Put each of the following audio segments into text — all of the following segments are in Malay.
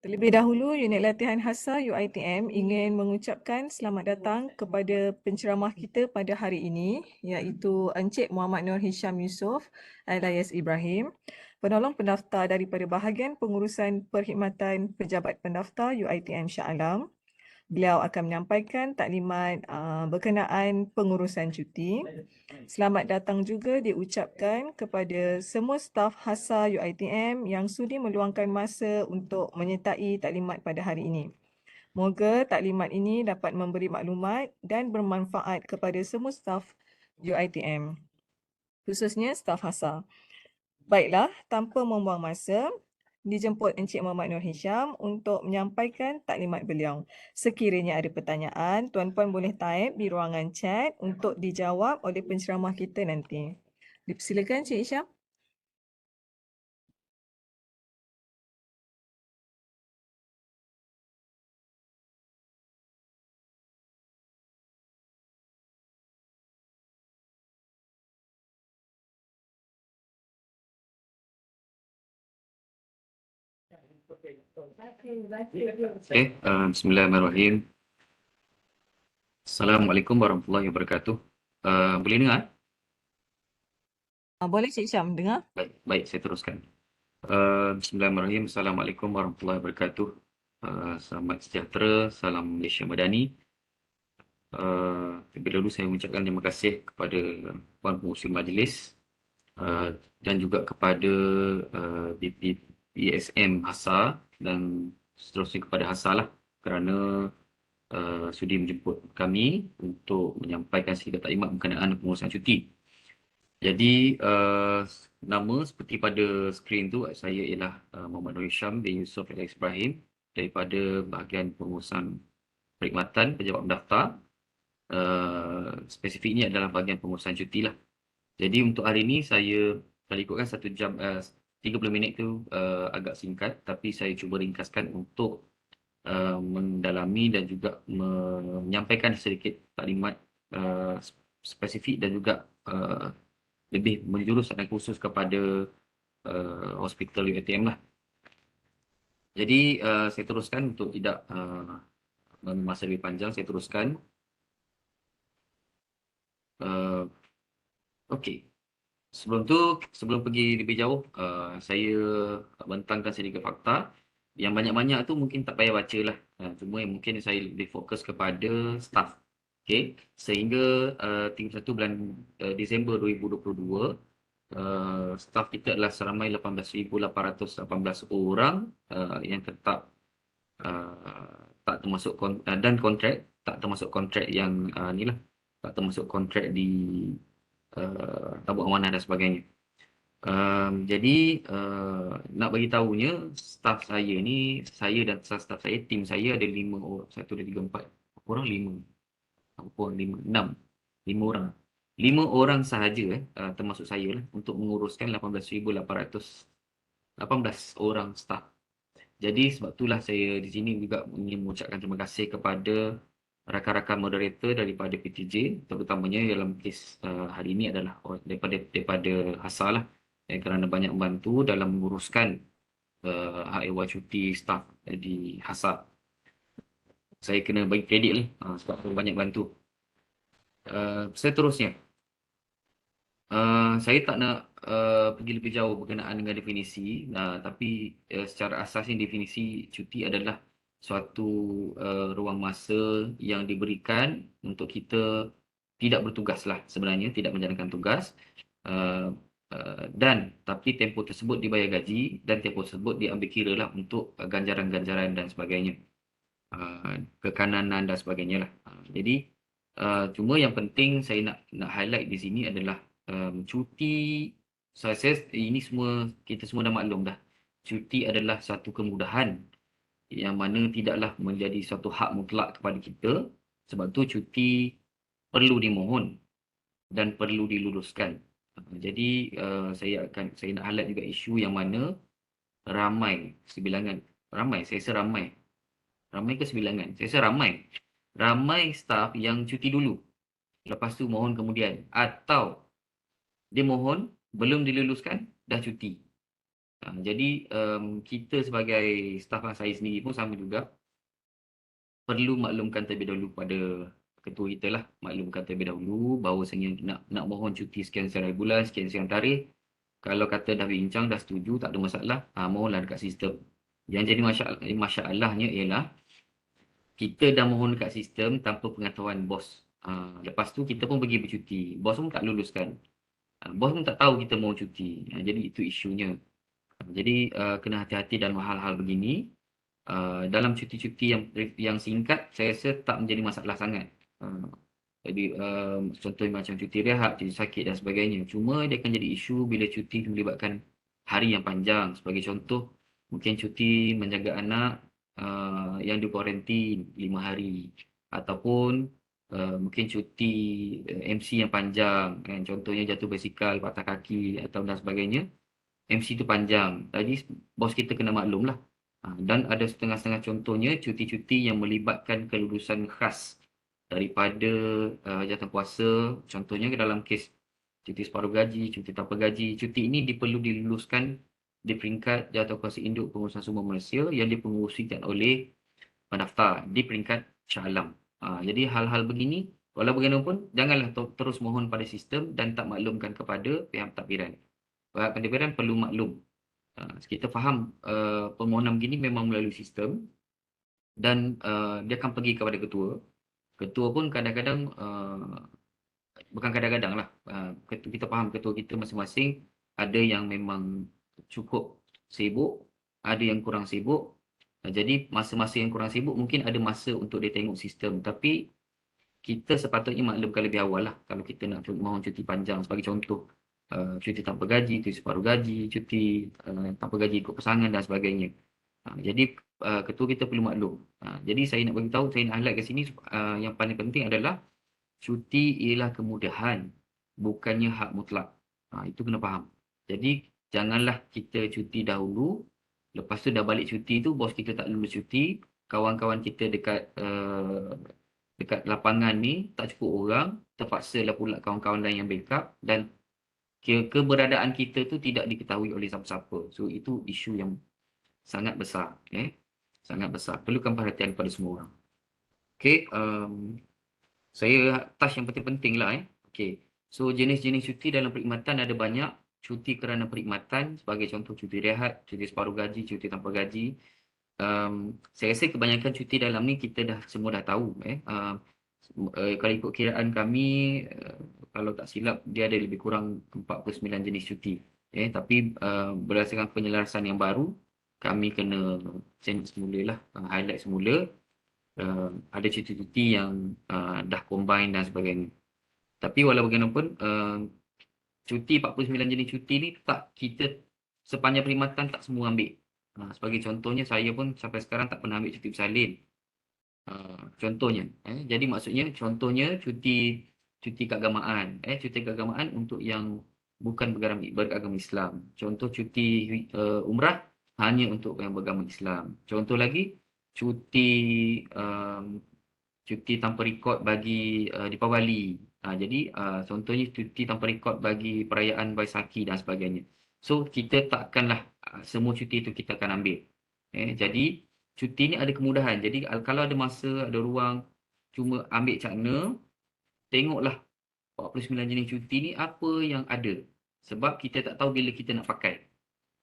Terlebih dahulu, unit latihan HASA UiTM ingin mengucapkan selamat datang kepada penceramah kita pada hari ini, iaitu Encik Muhammad Nur Hisham Yusof alias Ibrahim, penolong pendaftar daripada bahagian pengurusan perkhidmatan pejabat pendaftar UiTM Shah Alam. Beliau akan menyampaikan taklimat berkenaan pengurusan cuti. Selamat datang juga diucapkan kepada semua staf HASA UiTM yang sudi meluangkan masa untuk menyertai taklimat pada hari ini. Moga taklimat ini dapat memberi maklumat dan bermanfaat kepada semua staf UiTM, khususnya staf HASA. Baiklah, tanpa membuang masa, dijemput Encik Muhammad Nur Hisham untuk menyampaikan taklimat beliau. Sekiranya ada pertanyaan, tuan-puan boleh type di ruangan chat untuk dijawab oleh penceramah kita nanti. Silakan Encik Hisham. Bismillahirrahmanirrahim. Assalamualaikum warahmatullahi wabarakatuh. Boleh dengar? Boleh Encik Hisham dengar? Baik, saya teruskan. Bismillahirrahmanirrahim. Assalamualaikum warahmatullahi wabarakatuh. Selamat sejahtera, salam Malaysia Madani. Terlebih dahulu saya mengucapkan terima kasih kepada Puan Pengurusi Majlis dan juga kepada BSM HASA dan seterusnya kepada HASA lah kerana sudi menjemput kami untuk menyampaikan sedikit taklimat berkenaan pengurusan cuti. Jadi nama seperti pada skrin tu, saya ialah Muhammad Nur Hisham bin Yusof alias Ibrahim daripada bahagian pengurusan perkhidmatan pejabat pendaftar. Spesifiknya adalah bahagian pengurusan cuti lah. Jadi untuk hari ini saya kalau ikutkan 1 jam 30 minit tu agak singkat, tapi saya cuba ringkaskan untuk mendalami dan juga menyampaikan sedikit taklimat spesifik dan juga lebih menjurus dan khusus kepada hospital UiTM lah. Jadi saya teruskan untuk tidak masa lebih panjang, saya teruskan. Okey. Sebelum pergi lebih jauh, saya bentangkan sedikit fakta. Yang banyak-banyak tu mungkin tak payah baca lah. Cuma yang mungkin saya lebih fokus kepada staff. Okay. Sehingga 31 bulan Disember 2022, staff kita adalah seramai 18,818 orang yang tetap tak termasuk dan kontrak, tak termasuk kontrak yang ni lah, tak termasuk kontrak di tabung amanah dan sebagainya. Jadi nak bagi tahunya, staf saya ni, saya dan staf saya, tim saya ada 5 orang, 1, 2, 3, 4 orang, 5 5, 6 5 orang. 5 orang sahaja termasuk saya lah untuk menguruskan 18,818 orang staf. Jadi sebab itulah saya di sini juga ingin mengucapkan terima kasih kepada rakan-rakan moderator daripada PTJ, terutamanya dalam kes hari ini adalah daripada HASA lah, kerana banyak membantu dalam menguruskan hak ehwal cuti staf di HASA. Saya kena bagi kredit lah sebab banyak bantu. Seterusnya, saya tak nak pergi lebih jauh berkenaan dengan definisi, tapi secara asasnya definisi cuti adalah suatu ruang masa yang diberikan untuk kita tidak bertugas lah sebenarnya, tidak menjalankan tugas, dan tapi tempoh tersebut dibayar gaji dan tempoh tersebut diambil kira lah untuk ganjaran-ganjaran dan sebagainya, kekananan dan sebagainya lah. Jadi cuma yang penting saya nak highlight di sini adalah cuti. Saya ini semua kita semua dah maklum dah. Cuti adalah satu kemudahan yang mana tidaklah menjadi satu hak mutlak kepada kita. Sebab tu cuti perlu dimohon dan perlu diluluskan. Jadi saya nak highlight juga isu yang mana ramai sebilangan, saya rasa ramai ke sebilangan, saya rasa ramai staf yang cuti dulu, lepas tu mohon kemudian, atau dia mohon belum diluluskan dah cuti. Jadi kita sebagai staf, saya sendiri pun sama juga, perlu maklumkan terlebih dahulu pada ketua kita lah, maklumkan terlebih dahulu bahawasanya nak mohon cuti sekian-sekian hari bulan, sekian-sekian tarikh. Kalau kata dah bincang, dah setuju, tak ada masalah, mohonlah dekat sistem. Yang jadi masalahnya ialah kita dah mohon dekat sistem tanpa pengetahuan bos. Lepas tu kita pun pergi bercuti, bos pun tak luluskan. Bos pun tak tahu kita mau cuti. Jadi itu isunya. Jadi kena hati-hati dalam hal-hal begini. Dalam cuti-cuti yang singkat, saya rasa tak menjadi masalah sangat. Jadi contohnya macam cuti rehat, cuti sakit dan sebagainya. Cuma dia akan jadi isu bila cuti melibatkan hari yang panjang. Sebagai contoh, mungkin cuti menjaga anak yang di kuarantin 5 hari. Ataupun mungkin cuti MC yang panjang. Kan? Contohnya jatuh basikal, patah kaki atau dan sebagainya. MC tu panjang. Jadi bos kita kena maklum lah. Dan ada setengah-setengah contohnya cuti-cuti yang melibatkan kelulusan khas daripada jawatankuasa. Contohnya ke dalam kes cuti separuh gaji, cuti tanpa gaji. Cuti ini perlu diluluskan di peringkat jawatankuasa induk pengurusan sumber manusia yang dipengerusikan oleh pendaftar di peringkat Shah Alam. Jadi hal-hal begini, walau bagaimanapun, janganlah terus mohon pada sistem dan tak maklumkan kepada pihak pentadbiran. Pihak pentadbiran perlu maklum. Kita faham permohonan begini memang melalui sistem dan dia akan pergi kepada ketua. Ketua pun kadang-kadang, bukan kadang-kadang lah, kita faham ketua kita masing-masing ada yang memang cukup sibuk, ada yang kurang sibuk. Jadi masa-masa yang kurang sibuk mungkin ada masa untuk dia tengok sistem. Tapi kita sepatutnya maklumkan lebih awal lah kalau kita nak mohon cuti panjang. Sebagai contoh, cuti tanpa gaji, cuti separuh gaji, cuti tanpa gaji ikut pasangan dan sebagainya. Jadi ketua kita perlu maklum. Jadi saya nak bagi tahu, saya nak highlight kat sini, yang paling penting adalah cuti ialah kemudahan, bukannya hak mutlak. Itu kena faham. Jadi janganlah kita cuti dahulu, lepas tu dah balik cuti tu bos kita tak lulus cuti, kawan-kawan kita dekat lapangan ni tak cukup orang, terpaksalah pula kawan-kawan lain yang backup dan keberadaan kita tu tidak diketahui oleh siapa-siapa. So itu isu yang sangat besar, sangat besar. Perlukan perhatian pada semua orang. Okey, saya touch yang penting-penting lah. Okey. So jenis-jenis cuti dalam perkhidmatan ada banyak. Cuti kerana perkhidmatan sebagai contoh cuti rehat, cuti separuh gaji, cuti tanpa gaji. Saya rasa kebanyakan cuti dalam ni kita semua dah tahu. Kalau ikut kiraan kami, kalau tak silap dia ada lebih kurang 49 jenis cuti. Tapi berdasarkan penyelarasan yang baru, kami kena change semula lah, highlight semula. Ada cuti-cuti yang dah combine dan sebagainya. Tapi walau bagaimanapun, cuti 49 jenis cuti ni tak kita sepanjang perkhidmatan tak semua ambil. Sebagai contohnya, saya pun sampai sekarang tak pernah ambil cuti bersalin. Contohnya. Jadi maksudnya, contohnya cuti keagamaan. Cuti keagamaan untuk yang bukan beragama Islam. Contoh cuti umrah hanya untuk yang beragama Islam. Contoh lagi, cuti cuti tanpa rekod bagi Deepavali. Jadi contohnya cuti tanpa rekod bagi perayaan Baisakhi dan sebagainya. So kita takkanlah semua cuti itu kita akan ambil. Jadi cuti ni ada kemudahan. Jadi kalau ada masa, ada ruang, cuma ambil cakna, tengoklah 49 jenis cuti ni apa yang ada. Sebab kita tak tahu bila kita nak pakai.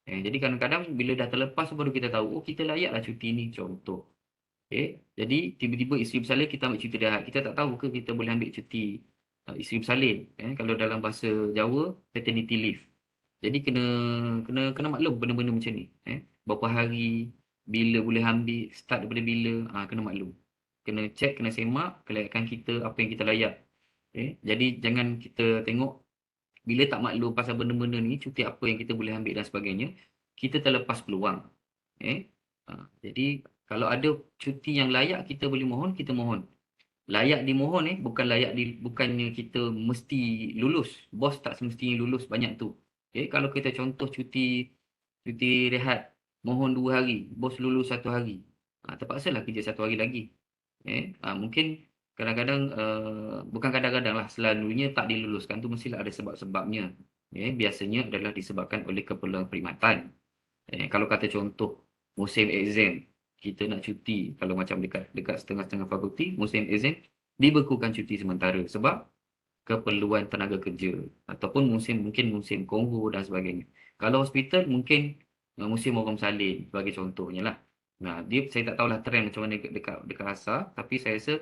Jadi kadang-kadang bila dah terlepas baru kita tahu, oh kita layaklah cuti ni, contoh. Jadi tiba-tiba isteri bersalin kita ambil cuti rehat. Kita tak tahu ke kita boleh ambil cuti isteri bersalin. Kalau dalam bahasa Jawa, paternity leave. Jadi kena maklum benda-benda macam ni. Berapa hari, bila boleh ambil, start daripada bila, kena maklum. Kena check, kena semak kelayakan kita, apa yang kita layak. Jadi jangan kita tengok bila tak maklum pasal benda-benda ni, cuti apa yang kita boleh ambil dan sebagainya, kita terlepas peluang. Jadi kalau ada cuti yang layak kita boleh mohon, kita mohon. Layak dimohon bukannya kita mesti lulus. Bos tak semestinya lulus banyak tu. Kalau kita contoh cuti rehat, mohon 2 hari, bos lulus 1 hari. Terpaksalah kerja 1 hari lagi. Mungkin kadang-kadang, bukan kadang-kadang lah, selalunya tak diluluskan tu mestilah ada sebab-sebabnya. Biasanya adalah disebabkan oleh keperluan perkhidmatan. Kalau kata contoh musim exam, kita nak cuti kalau macam dekat dekat setengah-setengah fakulti, musim exam dibekukan cuti sementara sebab keperluan tenaga kerja ataupun mungkin musim Konghu dan sebagainya. Kalau hospital mungkin musim orang salin sebagai contohnya lah. Nah, dia saya tak tahulah trend macam mana dekat dekat asar, tapi saya rasa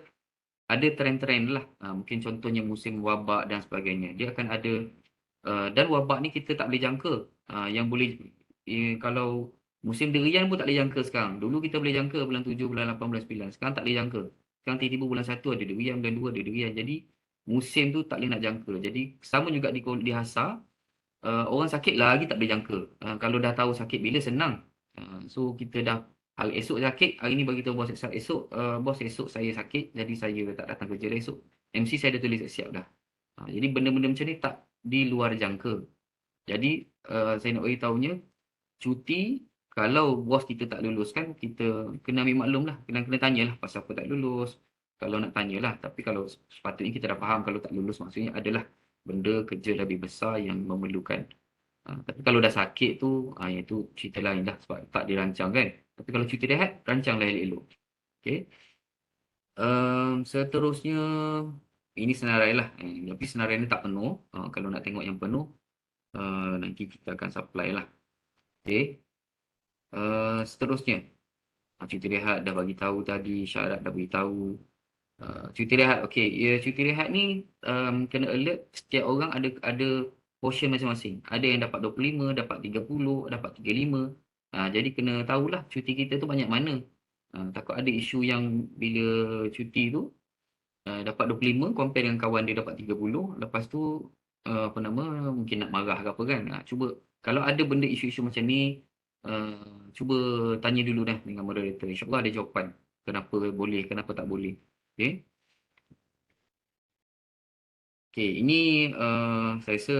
ada trend-trend lah. Mungkin contohnya musim wabak dan sebagainya. Dia akan ada dan wabak ni kita tak boleh jangka. Yang boleh kalau musim derian pun tak boleh jangka sekarang. Dulu kita boleh jangka bulan 7, bulan 8, bulan 9. Sekarang tak boleh jangka. Sekarang tiba-tiba bulan 1 ada derian, bulan 2 ada derian. Jadi musim tu tak boleh nak jangka. Jadi sama juga di Hasar, orang sakit lagi tak boleh jangka. Kalau dah tahu sakit bila senang. So kita dah hari esok sakit, hari ni bagi tahu bos esok, bos esok saya sakit, jadi saya tak datang kerja dah esok. MC saya dah tulis siap dah. Jadi benda-benda macam ni tak di luar jangka. Jadi saya nak bagi tahunya cuti kalau bos kita tak luluskan kita kena ambil maklum lah, kena tanyalah pasal apa tak lulus. Kalau nak tanyalah, tapi kalau sepatutnya kita dah faham kalau tak lulus maksudnya adalah benda kerja lebih besar yang memerlukan. Tapi kalau dah sakit tu, itu cerita lain dah sebab tak dirancang kan. Tapi kalau cuti rehat, rancanglah elok-elok. Okay. Seterusnya, ini senarai lah. Tapi senarai ni tak penuh. Kalau nak tengok yang penuh, nanti kita akan supply lah. Okay. Seterusnya, cuti rehat dah bagi tahu tadi, syarat dah bagi tahu. Cuti rehat, okey. Ya, cuti rehat ni kena alert setiap orang ada portion masing-masing. Ada yang dapat 25, dapat 30, dapat 35. Jadi kena tahulah cuti kita tu banyak mana. Takut ada isu yang bila cuti tu dapat 25 compare dengan kawan dia dapat 30, lepas tu apa nama mungkin nak marah ke apa kan. Cuba kalau ada benda isu-isu macam ni cuba tanya dulu dah dengan moderator. InsyaAllah ada jawapan kenapa boleh, kenapa tak boleh. Okey. Okey, ini saya rasa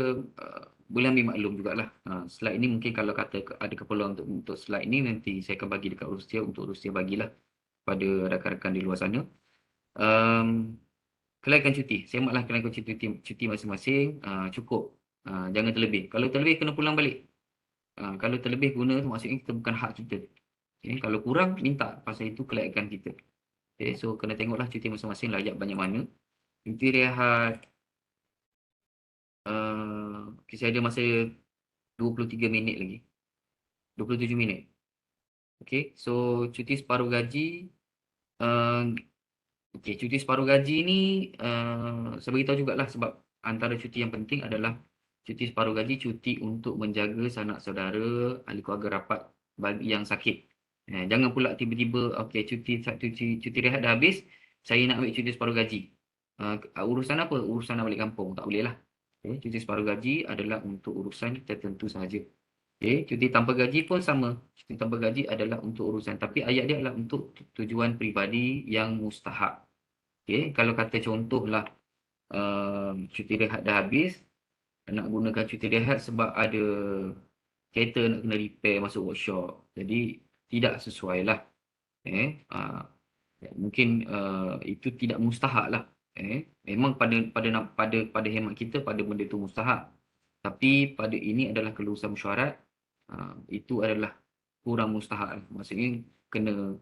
boleh ambil maklum jugalah. Slide ini mungkin kalau kata ada keperluan untuk slide ini nanti saya akan bagi dekat Rustia untuk Rustia bagilah pada rakan-rakan di luar sana. Um, Kelaikan cuti. Semaklah kelaikan cuti masing-masing. Cukup. Jangan terlebih. Kalau terlebih kena pulang balik. Kalau terlebih guna tu maksudnya kita bukan hak kita. Okay? Kalau kurang minta pasal itu kelaikan kita. Okay? So kena tengoklah cuti masing-masing layak banyak mana. Cuti rehat. Okay, saya ada masa 23 minit lagi. 27 minit. Okay. So cuti separuh gaji. Uh, okay, cuti separuh gaji ni saya beritahu jugalah sebab antara cuti yang penting adalah cuti separuh gaji, cuti untuk menjaga sanak saudara, ahli keluarga rapat bagi yang sakit. Jangan pula tiba-tiba okey cuti rehat dah habis, saya nak ambil cuti separuh gaji. Urusan apa? Urusan nak balik kampung, tak boleh lah. Okay, cuti separuh gaji adalah untuk urusan tertentu sahaja. Okay, cuti tanpa gaji pun sama. Cuti tanpa gaji adalah untuk urusan, tapi ayat dia adalah untuk tujuan peribadi yang mustahak. Okay, kalau kata contohlah cuti rehat dah habis, nak gunakan cuti rehat sebab ada kereta nak kena repair masuk workshop. Jadi tidak sesuai lah. Mungkin itu tidak mustahak lah. Memang pada hemat kita pada benda itu mustahak. Tapi pada ini adalah kelulusan mesyuarat, itu adalah kurang mustahak. Maksudnya kena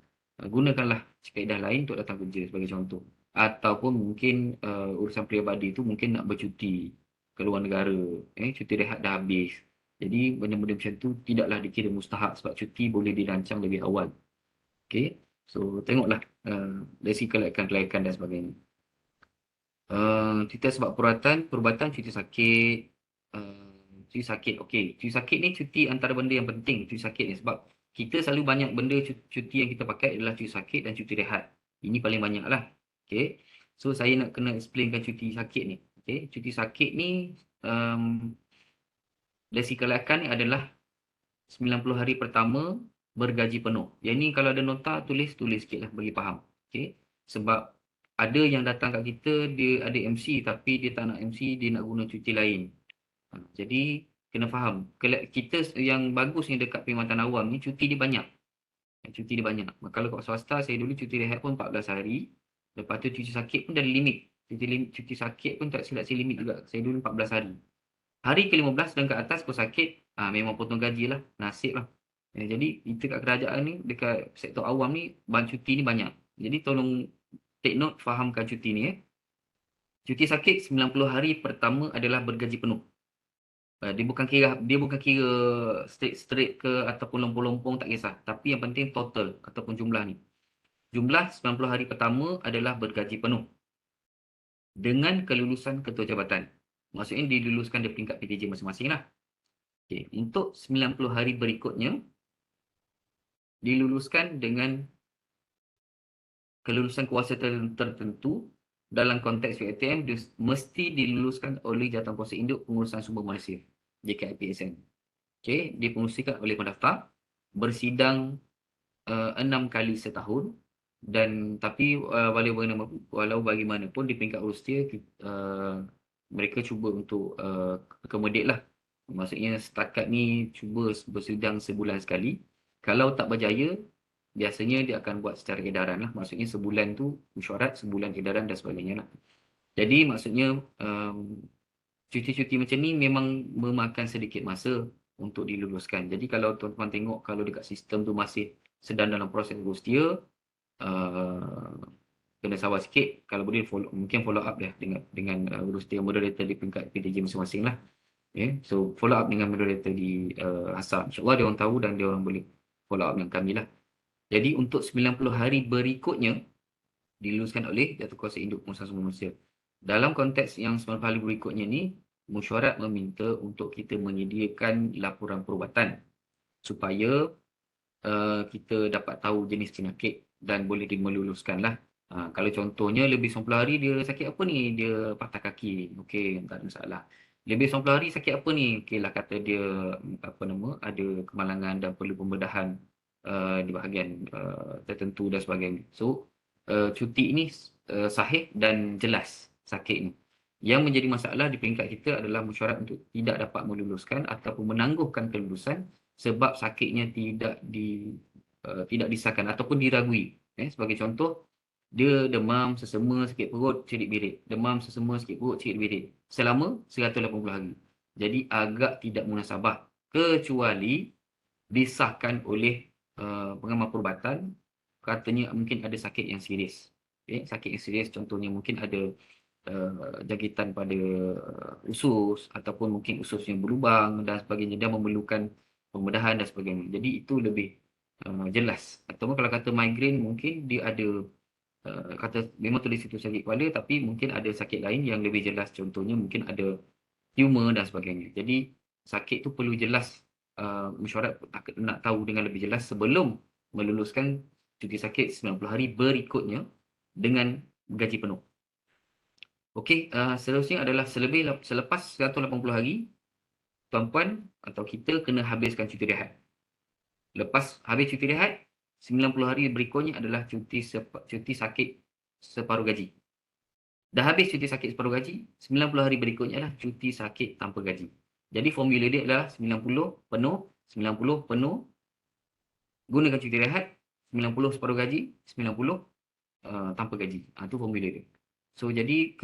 gunakanlah kaedah lain untuk datang kerja sebagai contoh. Ataupun mungkin urusan peribadi itu mungkin nak bercuti ke luar negara. Cuti rehat dah habis. Jadi benda-benda macam tu tidaklah dikira mustahak sebab cuti boleh dirancang lebih awal. Okay. So tengoklah dari segi kelaikan-kelaikan dan sebagainya. Kita sebab perubatan cuti sakit. Cuti sakit, okey. Cuti sakit ni cuti antara benda yang penting. Cuti sakit ni sebab kita selalu banyak benda cuti yang kita pakai adalah cuti sakit dan cuti rehat. Ini paling banyak lah. Okay. So saya nak kena explainkan cuti sakit ni. Okay. Cuti sakit ni dari segi kelaikan ni adalah 90 hari pertama bergaji penuh. Yang ni kalau ada nota tulis sikit lah bagi faham. Okay. Sebab ada yang datang kat kita dia ada MC tapi dia tak nak MC, dia nak guna cuti lain. Jadi kena faham. Kita yang bagus ni dekat perkhidmatan awam ni cuti dia banyak. Cuti dia banyak. Kalau kat swasta saya dulu cuti rehat pun 14 hari. Lepas tu cuti sakit pun dah ada limit. Cuti sakit pun tak silap saya limit juga. Saya dulu 14 hari. Hari ke-15 dan ke atas kau sakit, memang potong gaji lah. Nasib lah. Jadi kita kat kerajaan ni, dekat sektor awam ni, cuti ni banyak. Jadi tolong take note, fahamkan cuti ni. Cuti sakit 90 hari pertama adalah bergaji penuh. Dia bukan kira straight straight ke ataupun lompong-lompong, tak kisah. Tapi yang penting total ataupun jumlah ni. Jumlah 90 hari pertama adalah bergaji penuh dengan kelulusan ketua jabatan. Maksudnya diluluskan di peringkat PTJ masing-masing lah. Okey, untuk 90 hari berikutnya diluluskan dengan kelulusan kuasa tertentu. Dalam konteks UiTM mesti diluluskan oleh Jawatankuasa Induk Pengurusan Sumber Malaysia, JKIPSM. Okey, dipengerusikan oleh pendaftar, bersidang 6 kali setahun, dan tapi walau bagaimanapun di peringkat Rusia mereka cuba untuk accommodate lah. Maksudnya setakat ni cuba bersidang sebulan sekali. Kalau tak berjaya, biasanya dia akan buat secara edaran lah. Maksudnya sebulan tu mesyuarat, sebulan edaran dan sebagainya lah. Jadi maksudnya cuti-cuti macam ni memang memakan sedikit masa untuk diluluskan. Jadi kalau tuan-tuan tengok, kalau dekat sistem tu masih sedang dalam proses Rustia, uh, kena sabar sikit. Kalau boleh mungkin follow up dia dengan Rustia moderator di peringkat PTJ masing-masing lah. Okay. So follow up dengan moderator di ASA. InsyaAllah dia orang tahu dan dia orang boleh follow up dengan kami lah. Jadi untuk 90 hari berikutnya diluluskan oleh Jawatankuasa Induk Pengurusan Sumber Manusia. Dalam konteks yang 90 hari berikutnya ni, mesyuarat meminta untuk kita menyediakan laporan perubatan supaya kita dapat tahu jenis penyakit dan boleh dimeluluskan lah. Kalau contohnya lebih 90 hari dia sakit apa ni? Dia patah kaki. Okey, tak ada masalah. Lebih 90 hari sakit apa ni? Okey lah, kata dia ada kemalangan dan perlu pembedahan di bahagian tertentu dan sebagainya. So, cuti ini sahih dan jelas sakit ni. Yang menjadi masalah di peringkat kita adalah mesyuarat untuk tidak dapat meluluskan ataupun menangguhkan kelulusan sebab sakitnya tidak disahkan ataupun diragui. Sebagai contoh, dia demam, sesema, sakit perut, cerit-berit. Demam, sesema, sakit perut, cerit-berit. Selama 180 hari. Jadi agak tidak munasabah. Kecuali disahkan oleh pengamal perubatan, katanya mungkin ada sakit yang serius. Sakit yang serius contohnya mungkin ada jangkitan pada usus ataupun mungkin usus yang berlubang dan sebagainya, dan memerlukan pembedahan dan sebagainya. Jadi itu lebih jelas. Ataupun kalau kata migrain, mungkin dia ada kata memang tulis situ sakit kepala, tapi mungkin ada sakit lain yang lebih jelas. Contohnya mungkin ada tumor dan sebagainya. Jadi sakit tu perlu jelas, mesyuarat nak tahu dengan lebih jelas sebelum meluluskan cuti sakit 90 hari berikutnya dengan gaji penuh. Okey, seterusnya adalah selepas 180 hari, tuan-puan atau kita kena habiskan cuti rehat. Lepas habis cuti rehat, 90 hari berikutnya adalah cuti sakit separuh gaji. Dah habis cuti sakit separuh gaji, 90 hari berikutnya adalah cuti sakit tanpa gaji. Jadi formula dia adalah 90 penuh, 90 penuh, gunakan cuti rehat, 90 separuh gaji, 90 tanpa gaji. Itu formula dia. So jadi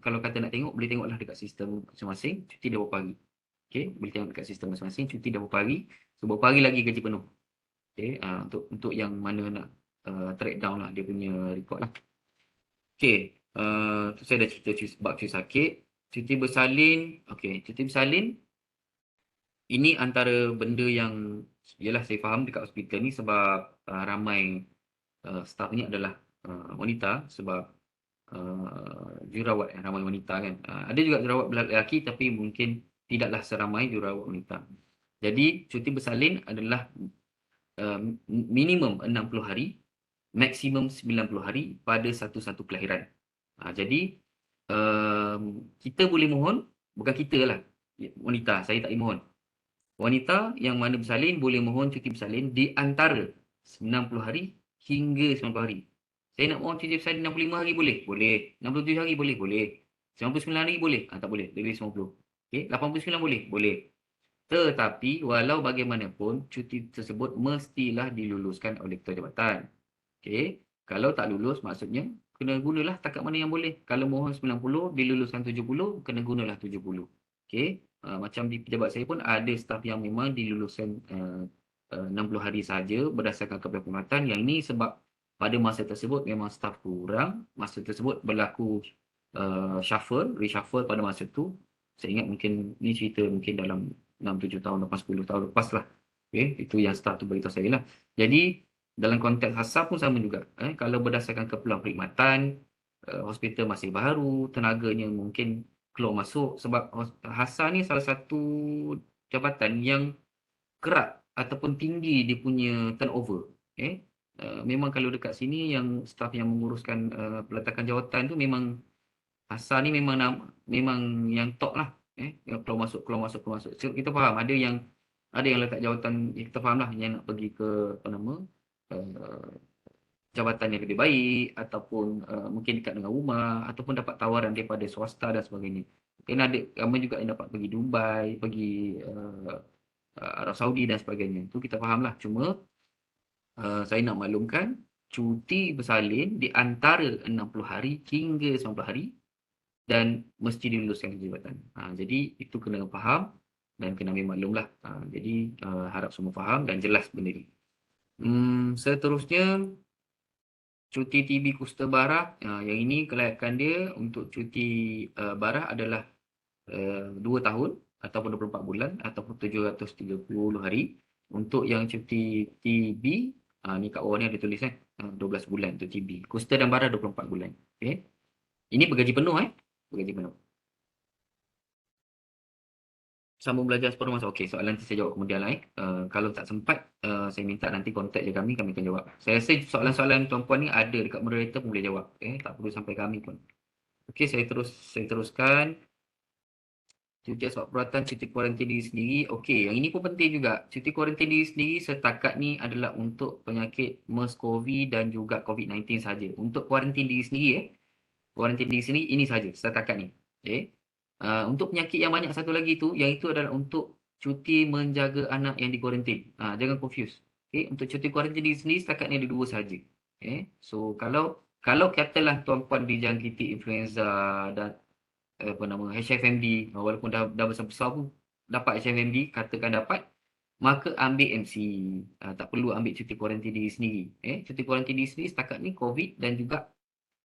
kalau kata nak tengok, boleh tengoklah dekat sistem masing-masing, cuti dah berapa hari. Okay, boleh tengok dekat sistem masing-masing, cuti dah berapa hari. So berapa hari lagi gaji penuh. Okay, untuk yang mana nak track down lah dia punya record lah. Okay, saya dah cerita bab cuti sakit. Cuti bersalin, okay, cuti bersalin ini antara benda yang yalah saya faham dekat hospital ni sebab ramai staff ni adalah wanita, sebab jururawat ramai wanita kan. Ada juga jururawat lelaki tapi mungkin tidaklah seramai jururawat wanita. Jadi cuti bersalin adalah minimum 60 hari, maksimum 90 hari pada satu-satu kelahiran. Jadi kita boleh mohon, bukan kita lah, wanita, saya tak boleh mohon. Wanita yang mana bersalin boleh mohon cuti bersalin di antara 90 hari hingga 90 hari. Saya nak mohon cuti bersalin 65 hari boleh? Boleh. 67 hari boleh? Boleh. 99 hari boleh? Tak boleh. Lebih 90. Okay. 89 boleh? Boleh. Tetapi walau bagaimanapun, cuti tersebut mestilah diluluskan oleh ketua jabatan. Okay. Kalau tak lulus, maksudnya kena gunalah takat mana yang boleh. Kalau mohon 90, diluluskan 70, kena gunalah 70. Okay. Macam di pejabat saya pun ada staf yang memang diluluskan 60 hari saja berdasarkan kepada perkhidmatan. Yang ini sebab pada masa tersebut memang staf kurang, masa tersebut berlaku reshuffle pada masa tu. Saya ingat mungkin ni cerita mungkin dalam 6-7 tahun lepas, 10 tahun lepas lah. Okay, itu yang staf tu beritahu saya lah. Jadi dalam konteks HASA pun sama juga. Kalau berdasarkan keperluan perkhidmatan, hospital masih baru, tenaganya mungkin keluar masuk sebab HASA ni salah satu jabatan yang kerap ataupun tinggi dia punya turnover. Memang kalau dekat sini yang staf yang menguruskan peletakan jawatan tu memang HASA ni memang yang top lah. Yang keluar masuk, keluar masuk, keluar masuk. So, kita faham ada yang letak jawatan, kita faham lah yang nak pergi ke apa nama uh, jabatan yang lebih baik ataupun mungkin dekat dengan rumah ataupun dapat tawaran daripada swasta dan sebagainya. Mungkin ada ramai juga yang dapat pergi Dubai, pergi Arab Saudi dan sebagainya. Itu kita faham lah. Cuma saya nak maklumkan cuti bersalin di antara 60 hari hingga 90 hari dan mesti diluluskan ke jabatan. Jadi itu kena faham dan kena ambil maklum lah. Jadi harap semua faham dan jelas benda ni. Seterusnya cuti TB Kusta Barah. Yang ini kelayakan dia untuk cuti barah adalah 2 tahun ataupun 24 bulan ataupun 730 hari. Untuk yang cuti TB, ni kat bawah ni ada tulis 12 bulan untuk TB. Kusta dan barah 24 bulan. Okay. Ini bergaji penuh bergaji penuh. Sambung belajar separuh masa. Okey, soalan nanti saya jawab kemudian lah. Kalau tak sempat, saya minta nanti kontak je kami akan jawab. Saya rasa soalan-soalan tuan-puan ni ada dekat moderator pun boleh jawab. Tak perlu sampai kami pun. Okey, saya teruskan. Cuti sebab perbuatan, cuti kuarantin diri sendiri. Okey, yang ini pun penting juga. Cuti kuarantin diri sendiri setakat ni adalah untuk penyakit MERS-CoV dan juga COVID-19 saja. Untuk kuarantin diri sendiri, kuarantin diri sendiri ini saja setakat ni. Okey. Untuk penyakit yang banyak satu lagi tu, yang itu adalah untuk cuti menjaga anak yang dikuarantin. Jangan confuse. Okay? Untuk cuti kuarantin diri sendiri setakat ni ada 2 saja. Okay? So kalau katalah tuan-puan dijangkiti influenza dan apa nama HFMD, walaupun dah besar-besar pun dapat HFMD, katakan dapat, maka ambil MC. Tak perlu ambil cuti kuarantin diri sendiri. Cuti kuarantin diri sendiri setakat ni COVID dan juga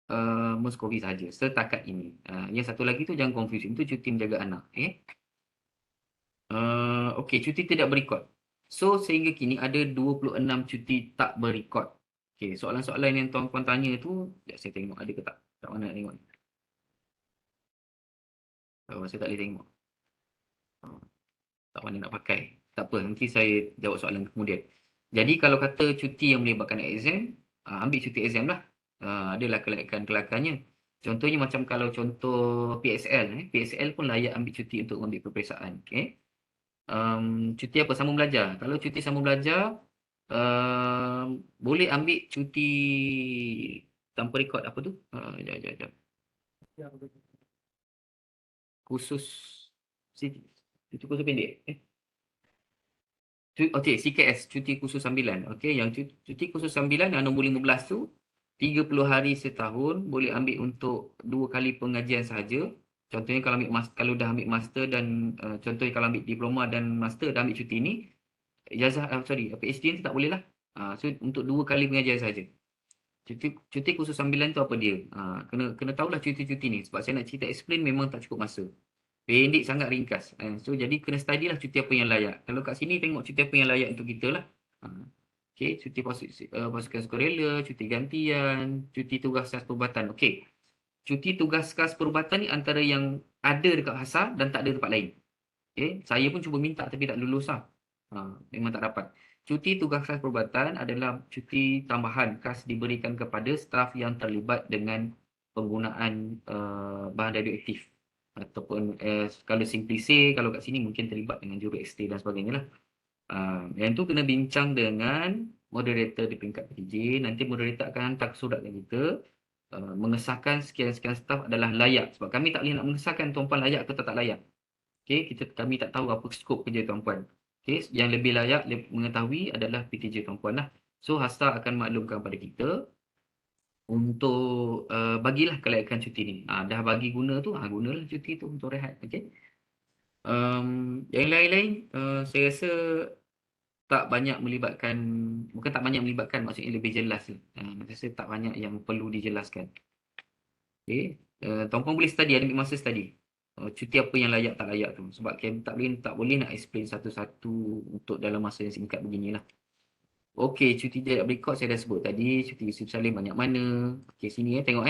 MERS-CoV saja setakat ini. Yang satu lagi tu jangan confuse. Itu cuti menjaga anak. Okey, cuti tidak berikod. So, sehingga kini ada 26 cuti tak berikod. Okey, soalan-soalan yang tuan-puan tanya tu, sekejap saya tengok ada ke tak? Tak mana nak tengok ni? Saya tak boleh tengok. Tak mana nak pakai. Tak apa, nanti saya jawab soalan kemudian. Jadi, kalau kata cuti yang melibatkan exam, ambil cuti exam lah. Adalah kelayakan-kelayakannya. Contohnya macam kalau contoh PSL. PSL pun layak ambil cuti untuk ambil peperiksaan. Okay? Cuti apa? Sambung belajar. Kalau cuti sambung belajar, boleh ambil cuti tanpa rekod apa tu? Sekejap. Khusus cuti khusus pendek. Okey, CKS, cuti khusus sambilan. Okey, yang cuti khusus sambilan yang nombor 15 tu 30 hari setahun boleh ambil untuk 2 kali pengajian sahaja. Contohnya kalau dah ambil master dan contohnya kalau ambil diploma dan master dah ambil cuti ni, ijazah PhD ni tak boleh lah. So untuk 2 kali pengajian saja. Cuti khusus sambilan tu apa dia? Kena tahulah cuti-cuti ni sebab saya nak cerita explain memang tak cukup masa. Pendek sangat ringkas. So jadi kena study lah cuti apa yang layak. Kalau kat sini tengok cuti apa yang layak untuk kita lah. Okey, cuti pasukan sukarela, cuti gantian, cuti tugas khas perubatan. Okey. Cuti tugas khas perubatan ni antara yang ada dekat HASA dan tak ada tempat lain. Okey, saya pun cuba minta tapi tak lulus lah. Memang tak dapat. Cuti tugas khas perubatan adalah cuti tambahan khas diberikan kepada staf yang terlibat dengan penggunaan bahan radioaktif ataupun kalau Simplice, kalau kat sini mungkin terlibat dengan juru X-ray dan sebagainya lah. Yang tu kena bincang dengan moderator di peringkat PJ. Nanti moderator akan hantar surat ke kita mengesahkan sekian-sekian staf adalah layak. Sebab kami tak boleh nak mengesahkan tuan-puan layak ke tak layak. Okay, kami tak tahu apa skop kerja tuan-puan. Okay, yang lebih layak mengetahui adalah PTJ tuan-puan lah. So, HASA akan maklumkan pada kita untuk bagilah kelayakan cuti ni. Dah bagi guna tu, gunalah cuti tu untuk rehat. Okay. Yang lain-lain, saya rasa tak banyak melibatkan, bukan tak banyak melibatkan, maksudnya lebih jelas. Rasa tak banyak yang perlu dijelaskan. Okay. Tuan-puan boleh study, ada ambil masa study. Cuti apa yang layak tak layak tu. Sebab tak boleh nak explain satu-satu untuk dalam masa yang singkat beginilah. Okey, cuti tidak berikut saya dah sebut tadi. Cuti Yusuf Salim banyak mana. Okey, sini tengok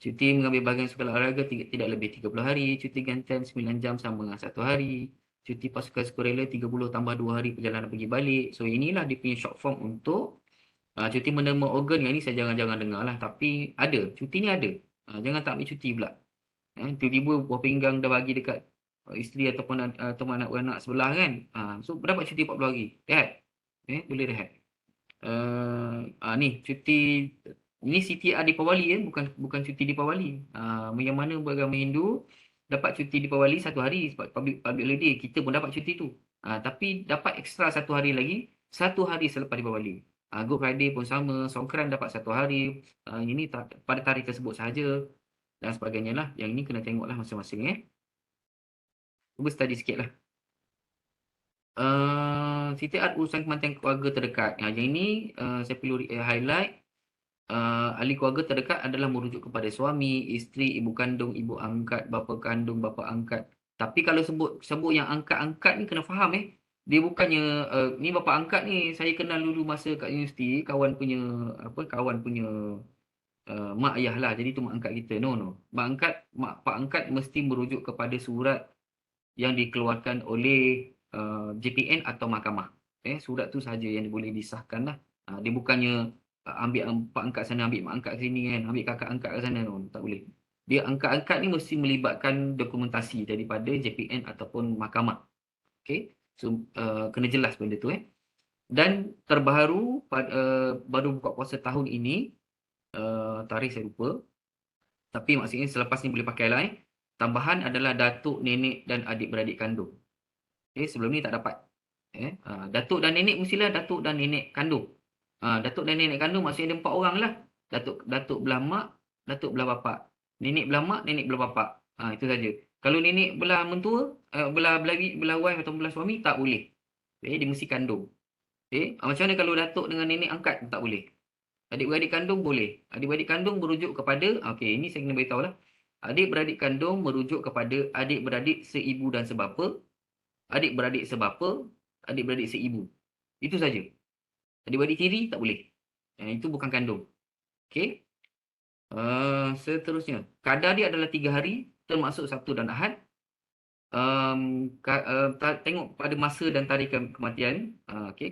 Cuti mengambil bahagian segala olahraga tidak lebih 30 hari. Cuti gantian 9 jam sama dengan 1 hari. Cuti pasukan sukarela 30 tambah 2 hari perjalanan pergi balik. So inilah dia punya short form untuk cuti menerima organ. Yang ni saya jangan-jangan dengar lah. Tapi ada, cuti ni ada. Jangan tak ambil cuti pula. Tiba-tiba buah pinggang dah bagi dekat isteri ataupun teman anak beranak sebelah kan. So dapat cuti 40 hari. Rehat. Boleh rehat. Ni cuti ini CTR Deepavali bukan bukan cuti Deepavali. Yang mana beragama Hindu dapat cuti Deepavali 1 hari sebab public holiday, kita pun dapat cuti tu. Tapi dapat ekstra 1 hari lagi, 1 hari selepas Deepavali. Good Friday pun sama, Songkran dapat 1 hari. Ini pada tarikh tersebut sahaja dan sebagainya lah. Yang ini kena tengoklah masing-masing Cuba study sikit lah. CTR urusan kematian keluarga terdekat. Yang ini saya perlu highlight. Ahli keluarga terdekat adalah merujuk kepada suami, isteri, ibu kandung, ibu angkat, bapa kandung, bapa angkat. Tapi kalau sebut yang angkat-angkat ni kena faham Dia bukannya ni bapa angkat ni saya kenal dulu masa kat universiti, kawan punya mak ayah lah. Jadi tu mak angkat kita. No. Pak angkat mesti merujuk kepada surat yang dikeluarkan oleh JPN atau mahkamah. Surat tu saja yang boleh disahkan lah. Dia bukannya ambil pak angkat sana, ambil mak angkat sini kan, ambil kakak angkat ke sana. No, tak boleh. Dia angkat-angkat ni mesti melibatkan dokumentasi daripada JPN ataupun mahkamah. Okay. So, kena jelas benda tu Dan terbaru baru buka puasa tahun ini, tarikh saya lupa. Tapi maksudnya selepas ni boleh pakai lah Tambahan adalah datuk, nenek dan adik-beradik kandung. Sebelum ni tak dapat. Datuk dan nenek mestilah datuk dan nenek kandung. Datuk dan nenek kandung maksudnya ada 4 orang lah. Datuk belah mak, datuk belah bapak. Nenek belah mak, nenek belah bapak. Itu saja. Kalau nenek belah mentua, belah wife atau belah suami tak boleh. Dia mesti kandung. Macam mana kalau datuk dengan nenek angkat tak boleh. Adik-beradik kandung boleh. Adik-beradik kandung merujuk kepada, ini saya kena beritahu lah. Adik-beradik kandung merujuk kepada adik-beradik seibu dan sebapa, adik-beradik sebapa, adik-beradik seibu. Itu saja. Adik-beradik tiri tak boleh. Itu bukan kandung. Okey. Seterusnya. Kadar dia adalah 3 hari, termasuk Sabtu dan Ahad. Tengok pada masa dan tarikh kematian.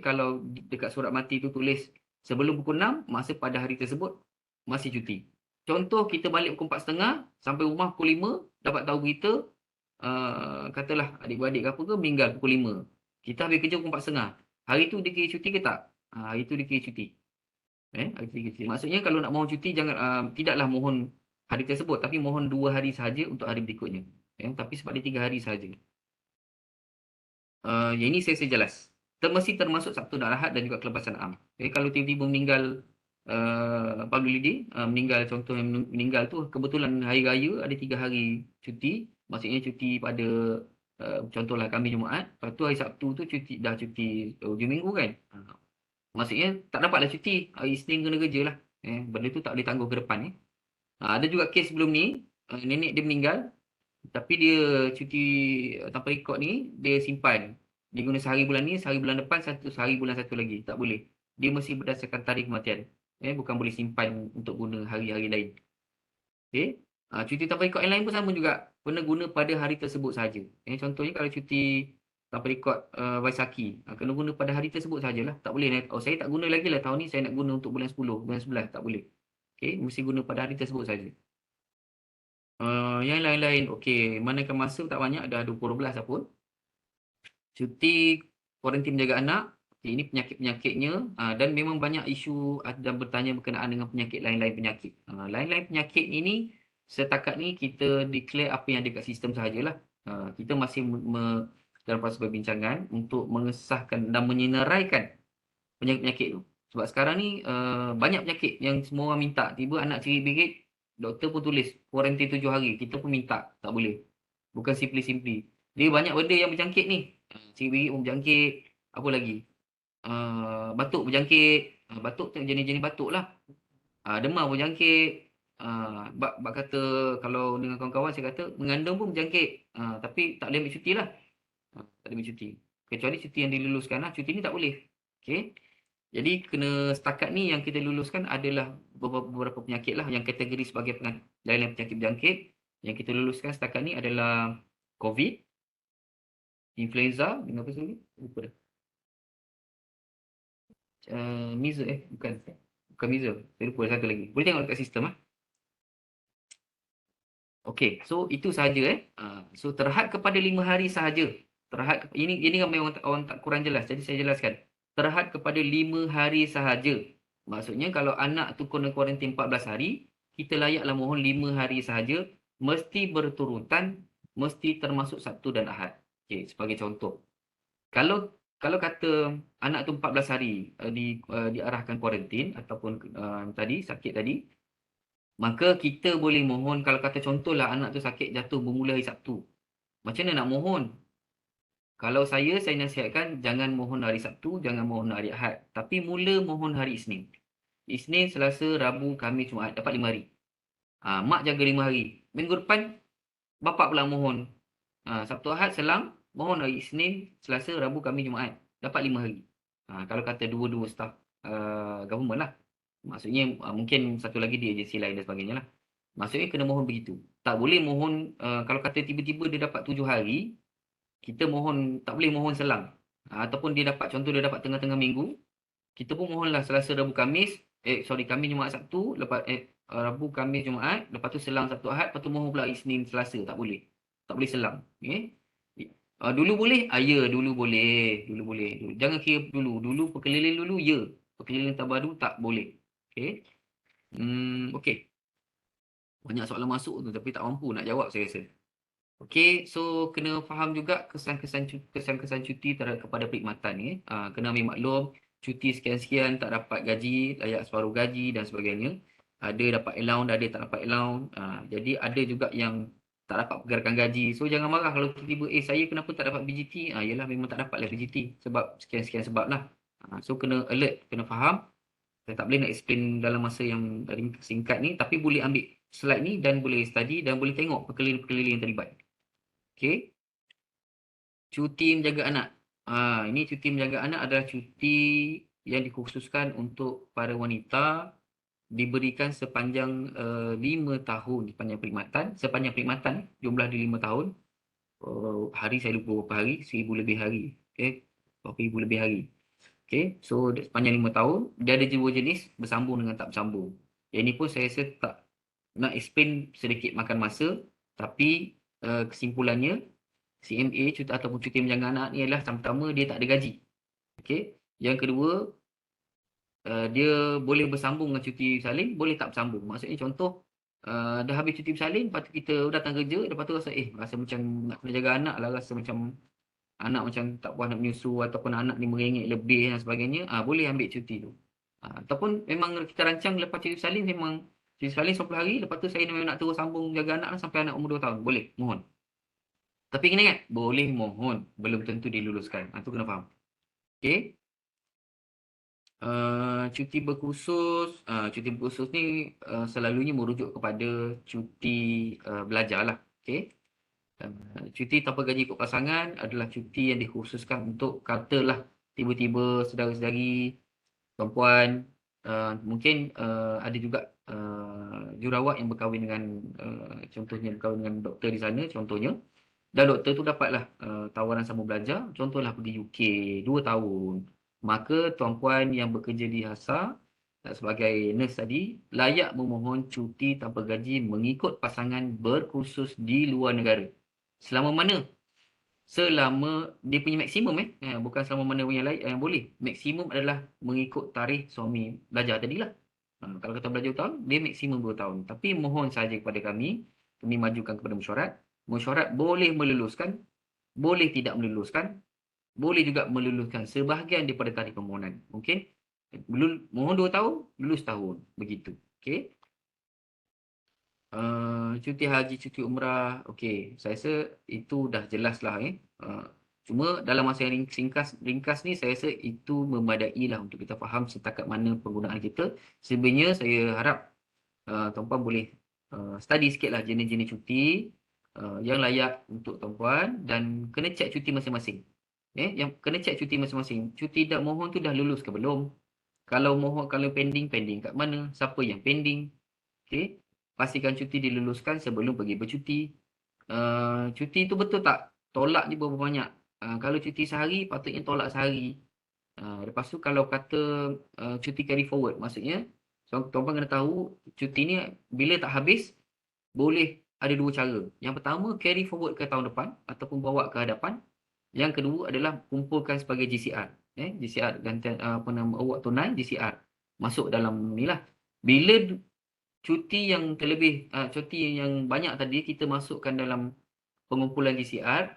Kalau dekat surat mati tu tulis sebelum pukul 6, masa pada hari tersebut masih cuti. Contoh kita balik pukul 4.30 sampai rumah pukul 5, dapat tahu berita katalah adik-beradik ke apa ke meninggal pukul 5. Kita habis kerja pukul 4.30. Hari tu dia kira cuti ke tak? Hari tu dia kira cuti. Hari tu dia kira cuti. Maksudnya kalau nak mohon cuti tidaklah mohon hari tersebut tapi mohon 2 hari sahaja untuk hari berikutnya. Tapi sebab dia 3 hari sahaja. Yang ini saya jelas. Mesti termasuk Sabtu dan Ahad dan juga kelepasan am. Kalau tiba-tiba meninggal public holiday, meninggal contoh yang meninggal tu kebetulan hari raya ada 3 hari cuti, maksudnya cuti pada contohlah kami Jumaat, lepas tu hari Sabtu tu dah cuti hujung minggu kan. Maksudnya tak dapatlah cuti, hari Isnin kena kerja lah. Benda tu tak boleh tangguh ke depan Ada juga kes sebelum ni, nenek dia meninggal tapi dia cuti tanpa rekod ni dia simpan. Dia guna sehari bulan ni, sehari bulan depan, sehari bulan satu lagi. Tak boleh. Dia mesti berdasarkan tarikh kematian. Bukan boleh simpan untuk guna hari-hari lain. Cuti tanpa rekod yang lain pun sama juga. Kena guna pada hari tersebut sahaja. Contohnya kalau cuti tanpa rekod Waisaki, kena guna pada hari tersebut sahajalah. Tak boleh. Saya tak guna lagi lah tahun ni, saya nak guna untuk bulan 10, bulan 11. Tak boleh. Mesti guna pada hari tersebut sahaja. Yang lain-lain, okey, manakah masa tak banyak, dah 2012 dah pun. Cuti kuarantin menjaga anak, ini penyakit-penyakitnya dan memang banyak isu dan bertanya berkenaan dengan penyakit lain-lain penyakit. Lain-lain penyakit ini setakat ni kita declare apa yang ada kat sistem sahajalah. Kita masih dalam proses perbincangan untuk mengesahkan dan menyenaraikan penyakit-penyakit tu. Sebab sekarang ni banyak penyakit yang semua orang minta. Tiba anak cerit-berit, doktor pun tulis kuarantin 7 hari. Kita pun minta. Tak boleh. Bukan simply-simply. Dia banyak benda yang berjangkit ni. Cerit-berit pun berjangkit. Apa lagi? batuk berjangkit, batuk tu jenis-jenis batuk lah. Demam berjangkit, bak kata kalau dengan kawan-kawan saya kata mengandung pun berjangkit, tapi tak boleh ambil cuti lah. Tak boleh ambil cuti. Kecuali cuti yang diluluskan lah, cuti ni tak boleh. Okey. Jadi kena setakat ni yang kita luluskan adalah beberapa penyakit lah yang kategori sebagai lain penyakit berjangkit. Yang kita luluskan setakat ni adalah COVID, influenza, dengan apa lagi? Lupa dah. Measles bukan. Bukan measles. Saya lupa satu lagi. Boleh tengok dekat sistem ah. Okey, so itu sahaja So terhad kepada 5 hari sahaja. Ini ramai orang tak kurang jelas. Jadi saya jelaskan. Terhad kepada 5 hari sahaja. Maksudnya kalau anak tu kena kuarantin 14 hari, kita layaklah mohon 5 hari sahaja, mesti berturutan, mesti termasuk Sabtu dan Ahad. Okey, sebagai contoh. Kalau kata anak tu 14 hari diarahkan kuarantin ataupun tadi sakit tadi, maka kita boleh mohon, kalau kata contohlah anak tu sakit jatuh bermula hari Sabtu. Macam mana nak mohon? Kalau saya nasihatkan jangan mohon hari Sabtu, jangan mohon hari Ahad. Tapi mula mohon hari Isnin. Isnin, Selasa, Rabu, Khamis, Jumaat. Dapat 5 hari. Mak jaga 5 hari. Minggu depan, bapak pula mohon. Sabtu, Ahad, selang. Mohon hari Isnin, Selasa, Rabu, Khamis, Jumaat. Dapat 5 hari. Kalau kata dua-dua staff government lah. Maksudnya mungkin satu lagi di agensi lain dan sebagainya lah. Maksudnya kena mohon begitu. Tak boleh mohon, kalau kata tiba-tiba dia dapat 7 hari, kita mohon, tak boleh mohon selang. Ataupun dia dapat, contoh dia dapat tengah-tengah minggu, kita pun mohonlah Selasa, Rabu, Khamis, Khamis, Jumaat, Sabtu, lepas Rabu, Khamis, Jumaat, lepas tu selang Sabtu, Ahad, lepas tu mohon pula Isnin, Selasa, tak boleh. Tak boleh selang. Okay? Dulu boleh? Ya, dulu boleh. Dulu boleh. Jangan kira dulu. Dulu perkeliling dulu, ya. Perkeliling terbaru tak boleh. Okay? Okey. Banyak soalan masuk tu tapi tak mampu nak jawab saya rasa. Okey, so kena faham juga kesan-kesan cuti terhadap kepada perkhidmatan ni. Kena ambil maklum, cuti sekian-sekian tak dapat gaji, layak separuh gaji dan sebagainya. Ada dapat allowance, ada tak dapat allowance. Jadi ada juga yang tak dapat pergerakan gaji. So jangan marah kalau tiba-tiba, saya kenapa tak dapat BGT? Yalah memang tak dapat lah BGT sebab sekian-sekian sebab lah. So kena alert, kena faham. Saya tak boleh nak explain dalam masa yang singkat ni, tapi boleh ambil slide ni dan boleh study dan boleh tengok perkeliling-perkeliling yang terlibat. Okey. Cuti menjaga anak. Ini cuti menjaga anak adalah cuti yang dikhususkan untuk para wanita, diberikan sepanjang 5 tahun sepanjang perkhidmatan, jumlah dia 5 tahun. Hari saya lupa berapa hari, 1,000 lebih hari. Okey. Berapa ribu lebih hari. Okay, so sepanjang 5 tahun, dia ada dua jenis, bersambung dengan tak bersambung. Yang ini pun saya rasa tak nak explain, sedikit makan masa, tapi kesimpulannya, CMA ataupun cuti menjaga anak ni adalah pertama, dia tak ada gaji. Okay. Yang kedua, dia boleh bersambung dengan cuti bersalin, boleh tak bersambung. Maksudnya contoh, dah habis cuti bersalin, lepas tu kita datang kerja, lepas tu rasa macam nak kena jaga anak lah, rasa macam anak macam tak puas nak menyusu ataupun anak ni merengek lebih dan sebagainya, boleh ambil cuti tu. Ataupun memang kita rancang lepas cuti salin, memang cuti salin 10 hari, lepas tu saya memang nak terus sambung jaga anak lah sampai anak umur 2 tahun. Boleh, mohon. Tapi kena ingat, boleh mohon, belum tentu diluluskan. Tu kena faham. Okey. Cuti berkhusus ni selalunya merujuk kepada cuti belajar lah. Okey. Cuti tanpa gaji ikut pasangan adalah cuti yang dikhususkan untuk, katalah tiba-tiba saudara-saudari perempuan, mungkin ada juga jurawat yang berkahwin dengan, contohnya berkahwin dengan doktor di sana contohnya, dan doktor tu dapatlah tawaran sambung belajar, contohlah pergi UK 2 tahun, maka tuan-puan yang bekerja di HASA sebagai nurse tadi layak memohon cuti tanpa gaji mengikut pasangan berkursus di luar negara. Selama mana? Selama dia punya maksimum bukan selama mana yang lain yang boleh. Maksimum adalah mengikut tarikh suami belajar tadilah. Kalau kata belajar 2 tahun, dia maksimum 2 tahun. Tapi mohon saja kepada kami majukan kepada mesyuarat. Mesyuarat boleh meluluskan, boleh tidak meluluskan, boleh juga meluluskan sebahagian daripada tarikh permohonan. Mungkin mohon 2 tahun, lulus tahun. Begitu. Okey. Cuti haji, cuti umrah, okey. Saya rasa itu dah jelas lah. Cuma dalam masa yang ringkas ni saya rasa itu memadai lah untuk kita faham setakat mana penggunaan kita. Sebenarnya saya harap tuan-puan boleh study sikit lah jenis-jenis cuti yang layak untuk tuan-puan dan kena check cuti masing-masing. Yang kena check cuti masing-masing. Cuti dak mohon tu dah lulus ke belum? Kalau mohon, kalau pending kat mana? Siapa yang pending? Okey. Pastikan cuti diluluskan sebelum pergi bercuti. Cuti tu betul tak? Tolak je berapa banyak? Kalau cuti sehari, patutnya tolak sehari. Lepas tu kalau kata cuti carry forward, maksudnya tuan-tuan kena tahu cuti ni bila tak habis, boleh ada dua cara. Yang pertama, carry forward ke tahun depan ataupun bawa ke hadapan. Yang kedua adalah kumpulkan sebagai GCR. GCR gantian apa nama award tunai GCR. Masuk dalam ni lah. Bila cuti yang terlebih, cuti yang banyak tadi kita masukkan dalam pengumpulan GCR,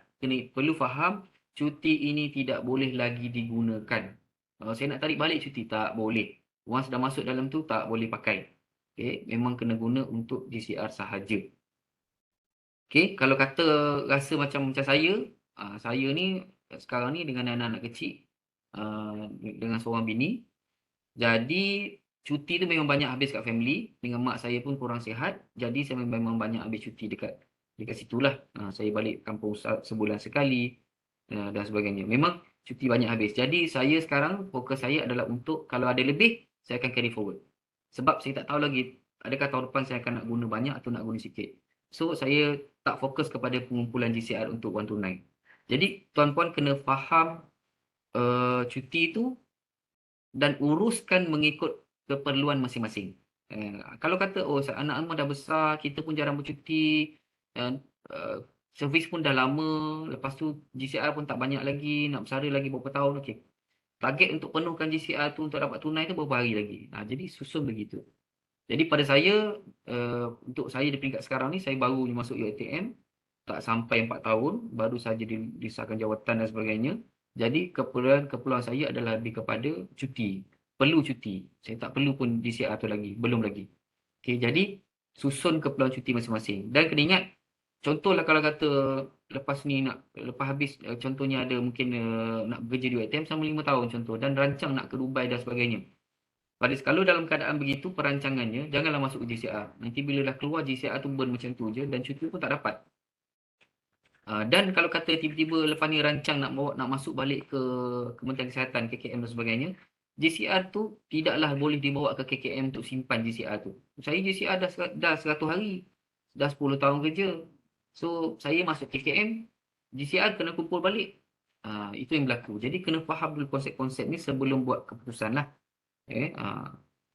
perlu faham cuti ini tidak boleh lagi digunakan. Kalau saya nak tarik balik cuti, tak boleh. Once dah masuk dalam tu, tak boleh pakai. Okay? Memang kena guna untuk GCR sahaja. Okay? Kalau kata rasa macam saya ni sekarang ni dengan anak-anak kecil, dengan seorang bini, jadi cuti tu memang banyak habis kat family. Dengan mak saya pun kurang sihat. Jadi saya memang banyak ambil cuti dekat situlah. Saya balik kampung sebulan sekali dan sebagainya. Memang cuti banyak habis. Jadi saya sekarang fokus saya adalah untuk kalau ada lebih, saya akan carry forward. Sebab saya tak tahu lagi adakah tahun depan saya akan nak guna banyak atau nak guna sikit. So saya tak fokus kepada pengumpulan GCR untuk one to nine. Jadi tuan-puan kena faham cuti tu dan uruskan mengikut keperluan masing-masing. Kalau kata, oh anak anak dah besar, kita pun jarang bercuti, servis pun dah lama, lepas tu GCR pun tak banyak lagi, nak bersara lagi berapa tahun, okey. Target untuk penuhkan GCR tu untuk dapat tunai tu beberapa hari lagi. Jadi susun begitu. Jadi pada saya, untuk saya di peringkat sekarang ni, saya baru masuk UiTM, tak sampai 4 tahun, baru saja disahkan jawatan dan sebagainya. Jadi keperluan saya adalah lebih kepada cuti. Perlu cuti. Saya tak perlu pun GCR tu lagi. Belum lagi. Okay, jadi susun keperluan cuti masing-masing. Dan kena ingat, contohlah kalau kata lepas habis, contohnya ada mungkin nak bekerja di UiTM selama 5 tahun contoh. Dan rancang nak ke Dubai dan sebagainya. Kalau dalam keadaan begitu perancangannya, janganlah masuk ke GCR. Nanti bila dah keluar GCR tu burn macam tu je dan cuti pun tak dapat. Dan kalau kata tiba-tiba lepas ni rancang nak masuk balik ke Kementerian Kesihatan, KKM dan sebagainya, GCR tu tidaklah boleh dibawa ke KKM untuk simpan GCR tu. Saya GCR dah 100 hari, dah 10 tahun kerja. So saya masuk KKM, GCR kena kumpul balik. Itu yang berlaku. Jadi kena faham dulu konsep-konsep ni sebelum buat keputusan lah.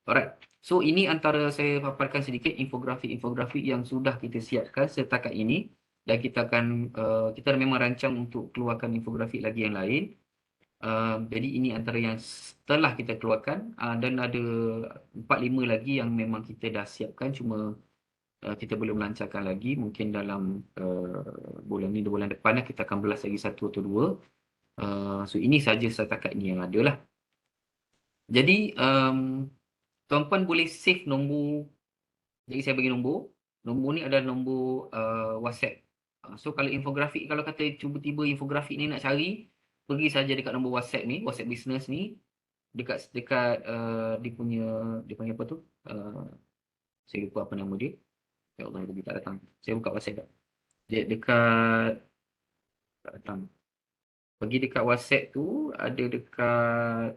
Alright. So ini antara saya paparkan sedikit infografik-infografik yang sudah kita siapkan setakat ini. Dan kita memang rancang untuk keluarkan infografik lagi yang lain. Jadi ini antara yang telah kita keluarkan dan ada 4-5 lagi yang memang kita dah siapkan, cuma kita belum lancarkan lagi. Mungkin dalam bulan ni, 2 bulan depan kita akan belas lagi 1 atau 2. So ini saja setakat ini yang ada lah. Jadi tuan-puan boleh save nombor. Jadi saya bagi nombor. Nombor ni adalah nombor WhatsApp. So kalau infografik, kalau kata tiba-tiba infografik ni nak cari, pergi saja dekat nombor WhatsApp ni, WhatsApp business ni, dekat dia punya apa tu? Saya lupa apa nama dia. Ya Allah, dia tak datang. Saya buka WhatsApp tak. Dia dekat tak datang. Pergi dekat WhatsApp tu, ada dekat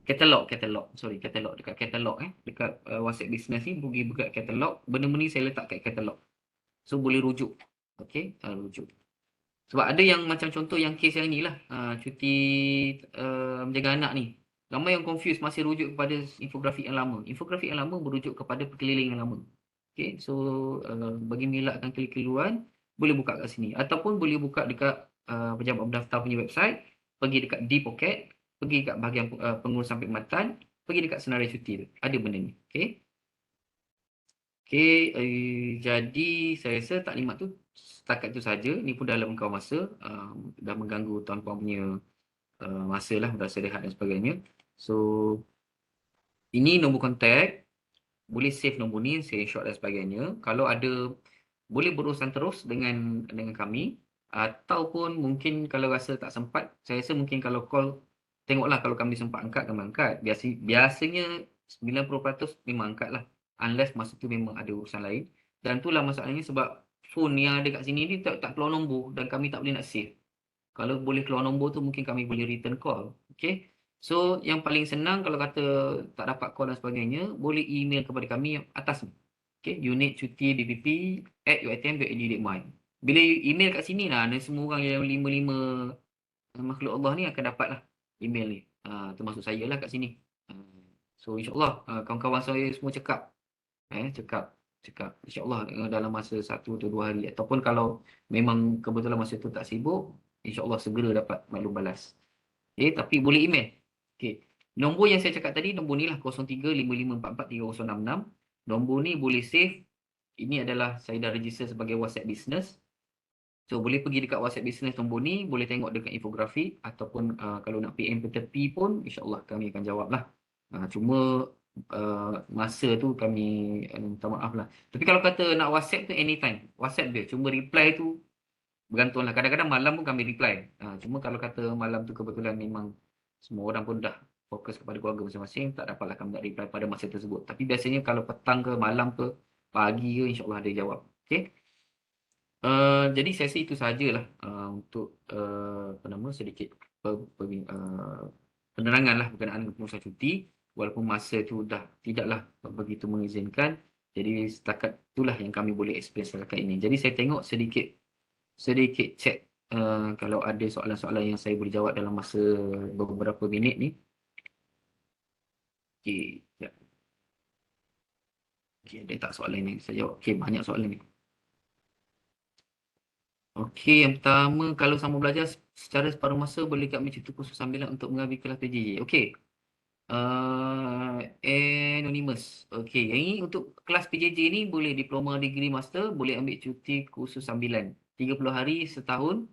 katalog dekat katalog dekat WhatsApp business ni, pergi buka katalog, benda-benda ni saya letak kat katalog. So boleh rujuk. Okey, rujuk. Sebab ada yang macam contoh yang kes yang ni lah, cuti menjaga anak ni. Ramai yang confuse masih rujuk kepada infografik yang lama. Infografik yang lama merujuk kepada perkeliling yang lama. Okey, so bagi melakkan keliruan, boleh buka kat sini. Ataupun boleh buka dekat pejabat berdaftar punya website, pergi dekat D-Pocket, pergi kat bahagian pengurusan perkhidmatan, pergi dekat senarai cuti tu. Ada benda ni. Okey. Okey, jadi saya rasa taklimat tu setakat tu saja. Ni pun dah dalam kau masa, dah mengganggu tuan-puan punya masa lah, berasa rehat dan sebagainya. So, ini nombor kontak. Boleh save nombor ni, screenshot dan sebagainya. Kalau ada, boleh berurusan terus dengan kami. Ataupun mungkin kalau rasa tak sempat, saya rasa mungkin kalau call, tengoklah kalau kami sempat angkat, kami angkat. Biasanya 90% memang angkat lah. Unless masa tu memang ada urusan lain. Dan itulah masalahnya sebab phone yang ada kat sini ni tak keluar nombor dan kami tak boleh nak save. Kalau boleh keluar nombor tu mungkin kami boleh return call. Okay. So yang paling senang kalau kata tak dapat call dan sebagainya, boleh email kepada kami yang atas ni. Okay. Unit cuti bpp@uitm.edu.my. Bila email kat sini lah, dan semua orang yang lima-lima makhluk Allah ni akan dapat lah email ni. Termasuk saya lah kat sini. So insyaAllah kawan-kawan saya semua cekap. Cekap. InsyaAllah dalam masa 1 atau 2 hari. Ataupun kalau memang kebetulan masa tu tak sibuk, InsyaAllah segera dapat maklum balas. Okay, tapi boleh email. Okay. Nombor yang saya cakap tadi, nombor ni lah 0355443066. Nombor ni boleh save. Ini adalah saya dah register sebagai WhatsApp Business. So boleh pergi dekat WhatsApp Business nombor ni, boleh tengok dekat infografik ataupun kalau nak PM ke tepi pun insya-Allah kami akan jawab lah. Cuma masa tu kami minta maaf lah. Tapi kalau kata nak WhatsApp tu anytime. WhatsApp dia, cuma reply tu bergantung lah. Kadang-kadang malam pun kami reply. Cuma kalau kata malam tu kebetulan memang semua orang pun dah fokus kepada keluarga masing-masing, tak dapatlah kami nak reply pada masa tersebut. Tapi biasanya kalau petang ke malam ke pagi ke insya-Allah ada jawab. Okay. Jadi saya rasa itu sahajalah untuk apa nama sedikit penerangan lah berkenaan dengan pengurusan cuti, walaupun masa itu dah tidaklah begitu mengizinkan. Jadi setakat itulah yang kami boleh explain setakat ini. Jadi saya tengok sedikit sedikit cek kalau ada soalan-soalan yang saya boleh jawab dalam masa beberapa minit ni. Okey, ya. Okey, ada tak soalan ni? Saya jawab. Okey, banyak soalan ni. Okey, yang pertama, kalau sama belajar secara separuh masa, boleh kami cuti khusus sambilan untuk mengambil kelas PJJ? Okey. Anonymous. Okey, yang ini untuk kelas PJJ ni boleh diploma, degree, master, boleh ambil cuti khusus sambilan. 30 hari setahun,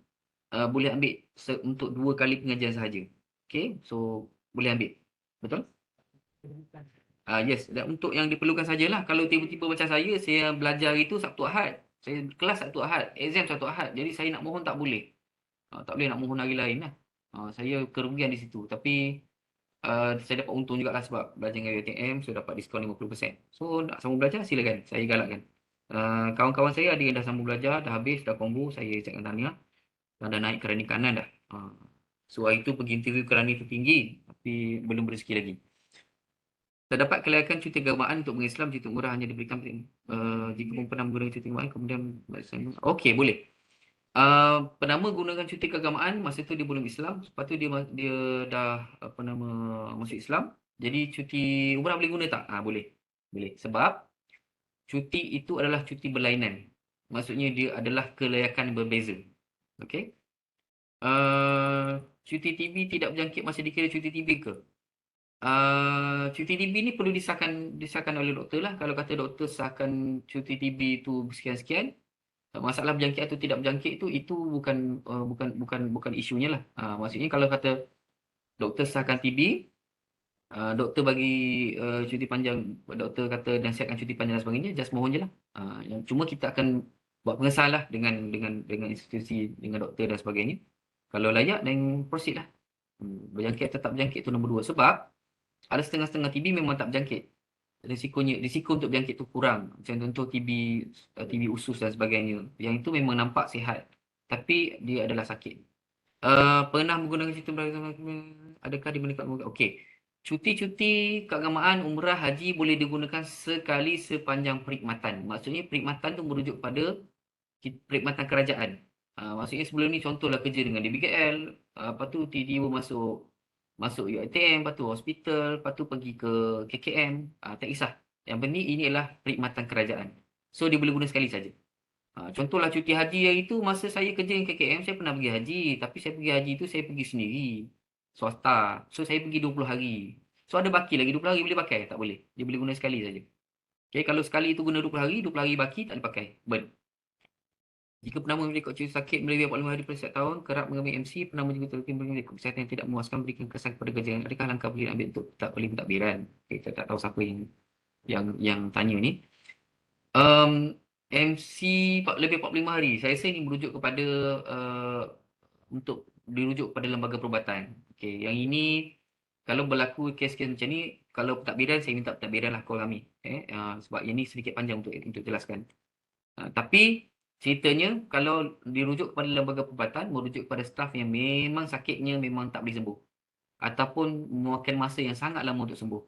boleh ambil untuk 2 kali pengajian sahaja. Okey, so boleh ambil. Betul? Yes, dan untuk yang diperlukan sajalah. Kalau tiba-tiba macam saya belajar itu Sabtu Ahad. Saya kelas Sabtu Ahad, exam Sabtu Ahad. Jadi saya nak mohon tak boleh. Tak boleh nak mohon hari lain lah. Saya kerugian di situ. Tapi saya dapat untung jugalah sebab belajar dengan UiTM, saya dapat diskaun 50%. So nak sambung belajar silakan, saya galakkan. Kawan-kawan saya ada yang dah sambung belajar, dah habis, dah combo, saya cakap tahniah. Dah naik kerani kanan dah. So hari tu pergi interview kerani tertinggi, tapi belum berrezeki lagi. Terdapat kelayakan cuti keagamaan untuk mengislam, cuti umrah hanya diberikan jika pun pernah menggunakan cuti keagamaan kemudian okey, boleh. Pertama gunakan cuti keagamaan masa tu dia belum Islam, lepas tu dia dah apa nama masuk Islam. Jadi cuti umrah boleh guna tak? Boleh. Boleh. Sebab cuti itu adalah cuti berlainan. Maksudnya dia adalah kelayakan berbeza. Okey. Cuti TB tidak berjangkit masih dikira cuti TB ke? Cuti TB ni perlu disahkan oleh doktor lah. Kalau kata doktor sahkan cuti TB itu sekian-sekian, masalah berjangkit atau tidak berjangkit itu bukan isunya lah. Maksudnya kalau kata doktor sahkan TB, doktor bagi cuti panjang, doktor kata dan siapkan cuti panjang dan sebagainya, just mohon je lah. Cuma kita akan buat pengesahan lah dengan institusi, dengan doktor dan sebagainya. Kalau layak, dan proceed lah. Berjangkit atau tak berjangkit itu nombor 2. Sebab ada setengah-setengah TB memang tak berjangkit. Risiko untuk berjangkit tu kurang. Macam contoh TB usus dan sebagainya. Yang itu memang nampak sihat. Tapi dia adalah sakit. Pernah menggunakan cuti adakah diberikan? Okey. Cuti-cuti keagamaan, umrah, haji boleh digunakan sekali sepanjang perkhidmatan. Maksudnya perkhidmatan tu merujuk pada perkhidmatan kerajaan. Maksudnya sebelum ni contohlah kerja dengan DBKL, lepas tu tiba-tiba masuk UiTM, lepas tu hospital, lepas tu pergi ke KKM, tak kisah. Yang penting ini adalah perkhidmatan kerajaan. So dia boleh guna sekali saja. Contohlah cuti haji yang itu masa saya kerja dengan KKM, saya pernah pergi haji, tapi saya pergi haji itu saya pergi sendiri. Swasta. So saya pergi 20 hari. So ada baki lagi 20 hari boleh pakai? Tak boleh. Dia boleh guna sekali saja. Okay, kalau sekali itu guna 20 hari baki tak boleh pakai. Burn. Jika pernah mengambil rekod cuti sakit melebihi 45 hari pada setiap tahun, kerap mengambil MC, pernah juga terkini berikan rekod kesihatan yang tidak memuaskan, berikan kesan kepada kerja. Adakah langkah boleh ambil untuk tak boleh pentadbiran? Okay, saya tak tahu siapa yang tanya ni. MC lebih 45 hari. Saya rasa ini merujuk kepada untuk dirujuk kepada lembaga perubatan. Okey, yang ini kalau berlaku kes-kes macam ni, kalau pentadbiran saya minta pentadbiran lah call kami. Sebab ini sedikit panjang untuk jelaskan. Tapi ceritanya kalau dirujuk kepada lembaga perubatan, merujuk kepada staf yang memang sakitnya memang tak boleh sembuh. Ataupun memakan masa yang sangat lama untuk sembuh.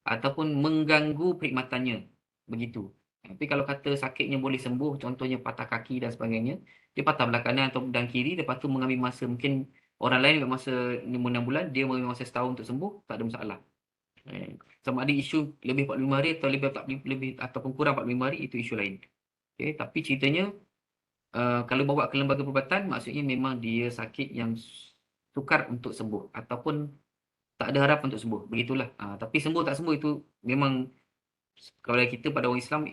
Ataupun mengganggu perkhidmatannya. Begitu. Tapi kalau kata sakitnya boleh sembuh, contohnya patah kaki dan sebagainya, dia patah belah kanan atau dan kiri, lepas tu mengambil masa, mungkin orang lain ambil masa 6 bulan, dia mengambil masa setahun untuk sembuh, tak ada masalah. Sama ada isu lebih 45 hari atau lebih ataupun kurang 45 hari, itu isu lain. Okay, tapi ceritanya kalau bawa ke lembaga perubatan, maksudnya memang dia sakit yang sukar untuk sembuh ataupun tak ada harapan untuk sembuh. Begitulah. Tapi sembuh tak sembuh itu memang, kalau kita pada orang Islam,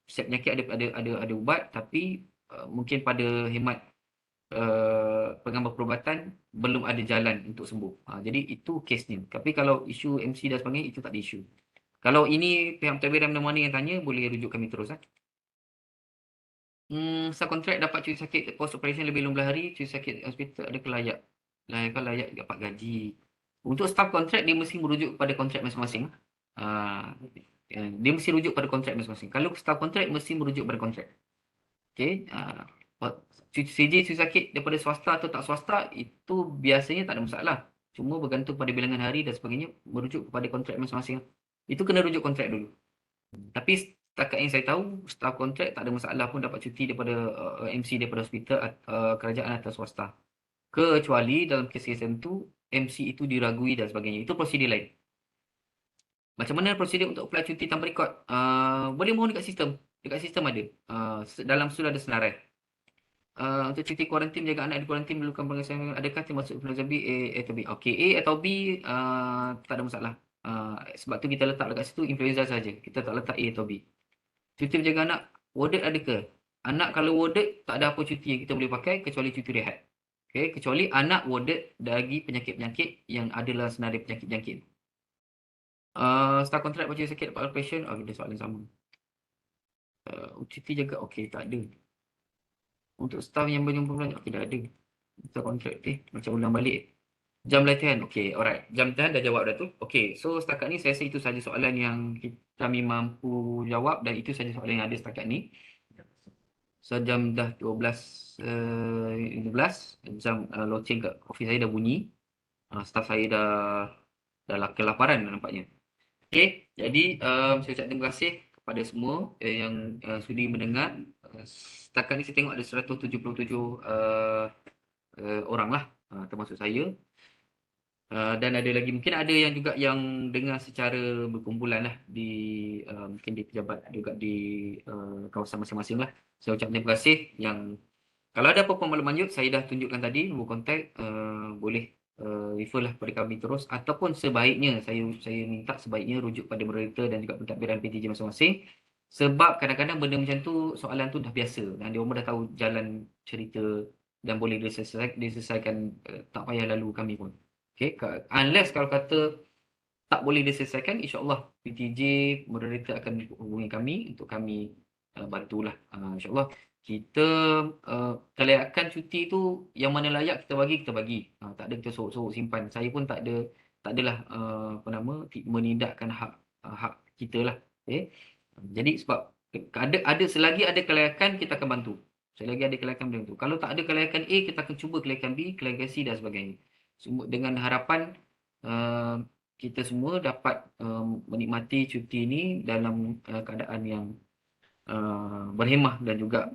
setiap penyakit ada ubat, tapi mungkin pada hemat pengamal perubatan belum ada jalan untuk sembuh. Jadi itu kesnya. Tapi kalau isu MC dan sebagainya, itu tak ada isu. Kalau ini pihak mentadbir mana-mana yang tanya, boleh rujuk kami terus. Staff kontrak dapat cuti sakit post operation lebih 15 hari, cuti sakit hospital adakah layak? Layak dapat gaji. Untuk staff kontrak dia mesti merujuk kepada kontrak masing-masing. Ah, dia mesti rujuk pada kontrak masing-masing. Kalau staff kontrak mesti merujuk pada kontrak. Okey, CJ cuti sakit daripada swasta atau tak swasta itu biasanya tak ada masalah. Cuma bergantung pada bilangan hari dan sebagainya, merujuk kepada kontrak masing-masing. Itu kena rujuk kontrak dulu. Tapi setakat yang saya tahu, staf kontrak tak ada masalah pun dapat cuti daripada MC daripada hospital kerajaan atau swasta. Kecuali dalam kes-kes tertentu, MC itu diragui dan sebagainya. Itu prosedur lain. Macam mana prosedur untuk apply cuti tanpa rekod? Boleh mohon dekat sistem. Dekat sistem ada. Dalam sudah ada senarai. Untuk cuti kuarantin, menjaga anak di kuarantin memerlukan pengesahan, adakah termasuk influenza B, A atau B? Okey, A atau B tak ada masalah. Sebab tu kita letak dekat situ influenza saja. Kita tak letak A atau B. Cuti menjaga anak, warded ada ke? Anak kalau warded, tak ada apa cuti yang kita boleh pakai kecuali cuti rehat. Okay? Kecuali anak warded dari penyakit-penyakit yang adalah senarai penyakit jangkit. Start kontrak baca sakit dapat operation, dia soalan sama. Cuti jaga, okey, tak ada. Untuk staff yang berjumpa bulan, okey, dah ada. Start kontrak, macam ulang balik. Jam latihan, okey, alright. Jam latihan dah jawab dah tu. Okey, so setakat ni saya rasa itu sahaja soalan yang kami mampu jawab dan itu sahaja soalan yang ada setakat ni. So jam dah 12.15, jam loceng kat office saya dah bunyi. Staff saya dah kelaparan nampaknya. Okey, jadi saya ucap terima kasih kepada semua yang sudi mendengar. Setakat ni saya tengok ada 177 orang lah, termasuk saya. Dan ada lagi, mungkin ada yang juga yang dengar secara berkumpulan lah mungkin di pejabat juga di kawasan masing-masing lah. Saya ucap terima kasih. Yang kalau ada apa-apa makluman lanjut, saya dah tunjukkan tadi nombor kontak, boleh refer lah kepada kami terus, ataupun sebaiknya saya minta sebaiknya rujuk pada moderator dan juga pentadbiran PTJ masing-masing, sebab kadang-kadang benda macam tu, soalan tu dah biasa dan dia orang dah tahu jalan cerita dan boleh diselesaikan, tak payah lalu kami pun. Okay, unless kalau kata tak boleh diselesaikan, insyaAllah PTJ moderator akan hubungi kami untuk kami bantulah. InsyaAllah kita kelayakan cuti tu yang mana layak kita bagi. Tak ada kita sorok-sorok simpan. Saya pun tak adalah menindakkan hak kita lah. Okay? Jadi sebab selagi ada kelayakan kita akan bantu. Selagi ada kelayakan bantu. Kalau tak ada kelayakan A, kita akan cuba kelayakan B, kelayakan C dan sebagainya. Dengan harapan kita semua dapat menikmati cuti ini dalam keadaan yang berhemah dan juga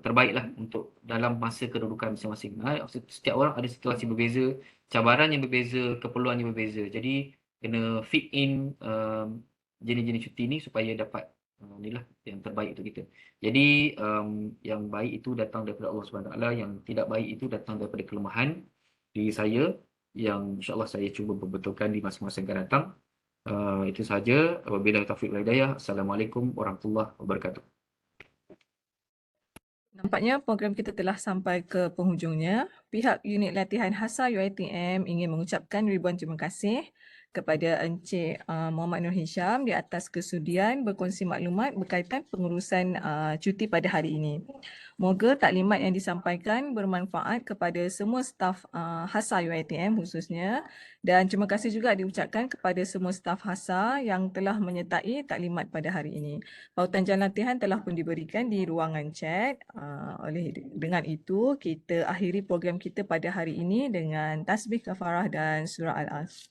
terbaiklah untuk dalam masa kedudukan masing-masing. Setiap orang ada situasi berbeza, cabaran yang berbeza, keperluan yang berbeza. Jadi kena fit in jenis-jenis cuti ini supaya dapat inilah yang terbaik untuk kita. Jadi yang baik itu datang daripada Allah Subhanahu Wa Taala, yang tidak baik itu datang daripada kelemahan diri saya, yang insya-Allah saya cuba perbetulkan di masa-masa yang akan datang. Itu sahaja. Wabillahi taufiq wal hidayah. Assalamualaikum warahmatullahi wabarakatuh. Nampaknya program kita telah sampai ke penghujungnya. Pihak unit latihan HASA UiTM ingin mengucapkan ribuan terima kasih kepada Encik Muhammad Nur Hisham di atas kesudian berkongsi maklumat berkaitan pengurusan cuti pada hari ini. Moga taklimat yang disampaikan bermanfaat kepada semua staf HASA UiTM khususnya, dan terima kasih juga diucapkan kepada semua staf HASA yang telah menyertai taklimat pada hari ini. Pautan jam latihan telah pun diberikan di ruangan chat. Dengan itu, kita akhiri program kita pada hari ini dengan tasbih kafarah dan surah Al-As.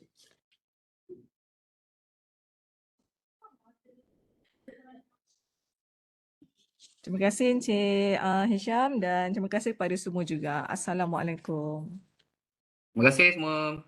Terima kasih Encik Hisham dan terima kasih kepada semua juga. Assalamualaikum. Terima kasih semua.